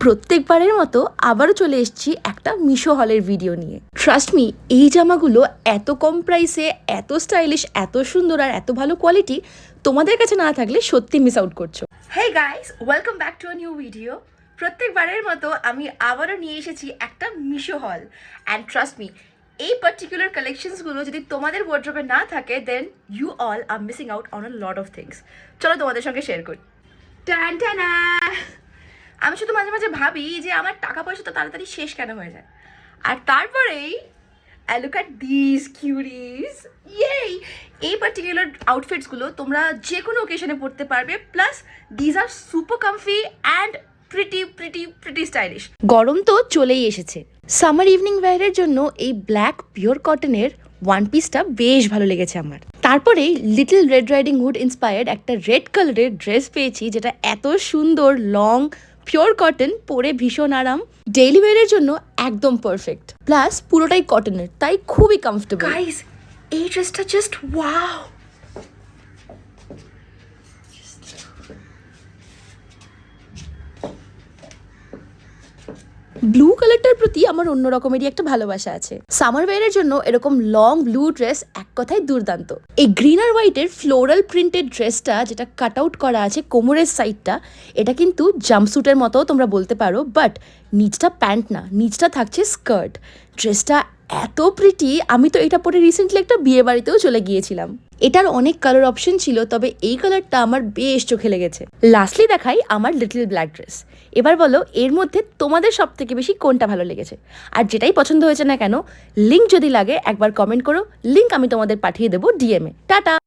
প্রত্যেকবারের মতো আবারও চলে এসেছি একটা মিশো হলের ভিডিও নিয়ে। ট্রাস্ট মি, এই জামাগুলো এত কম প্রাইসে, এত স্টাইলিশ, এত সুন্দর আর এত ভালো কোয়ালিটি তোমাদের কাছে না থাকলে সত্যি মিস আউট করছো। Hey guys, welcome back to a new video. প্রত্যেকবারের মতো আমি আবারও নিয়ে এসেছি একটা Meesho haul. And trust me, এই পার্টিকুলার কালেকশনসগুলো যদি তোমাদের ওয়ার্ড্রোবে না থাকে then you all are missing out on a lot of things. চলো তোমাদের সঙ্গে শেয়ার করি। টান টানা, আমি শুধু মাঝে মাঝে ভাবি যে আমার টাকা পয়সা তো তাড়াতাড়ি শেষ কেন হয়ে যায়। আর তারপরেই আই লুক অ্যাট দিস কিউরিজ। এই পার্টিকুলার আউটফিটসগুলো তোমরা যে কোনো ওকেশনে পরতে পারবে, plus these are super comfy and pretty stylish. গরম তো চলেই এসেছে, সামার ইভিনিং ওয়্যারের জন্য এই ব্ল্যাক পিওর কটনের ওয়ান পিসটা বেশ ভালো লেগেছে আমার। তারপরে little red riding hood inspired একটা রেড কালারের ড্রেস পেয়েছি, যেটা এত সুন্দর, লং, পিওর কটন, পরে ভীষণ আরাম, ডেইলি ওয়্যারের জন্য একদম পারফেক্ট। প্লাস পুরোটাই কটনের, তাই খুবই কমফোর্টেবল। গাইস, এই ড্রেসটা জাস্ট ওয়াও। ব্লু কালারটার প্রতি আমার অন্য রকমেরই একটা ভালোবাসা আছে। সামার ওয়্যারের জন্য এরকম লং ব্লু ড্রেস এক কথায় দুর্দান্ত। এই গ্রিন আর হোয়াইটের ফ্লোরাল প্রিন্টেড ড্রেসটা, যেটা কাট আউট করা আছে কোমরের সাইডটা, এটা কিন্তু জাম্পস্যুটের মতো তোমরা বলতে পারো, বাট নিচটা প্যান্ট না, নিচটা থাকছে স্কার্ট। ড্রেসটা এত প্রিটি, আমি তো এটা পরে রিসেন্টলি একটা বিয়ে বাড়িতেও চলে গিয়েছিলাম। এটার অনেক কালার অপশন ছিল, তবে এই কালারটা আমার বেশ চোখে লেগেছে। লাস্টলি দেখাই আমার লিটল ব্ল্যাক ড্রেস। এবার বলো, এর মধ্যে তোমাদের সব থেকে বেশি কোনটা ভালো লেগেছে? আর যেটাই পছন্দ হয়েছে না কেন, লিঙ্ক যদি লাগে একবার কমেন্ট করো, লিঙ্ক আমি তোমাদের পাঠিয়ে দেবো ডিএমে। টাটা।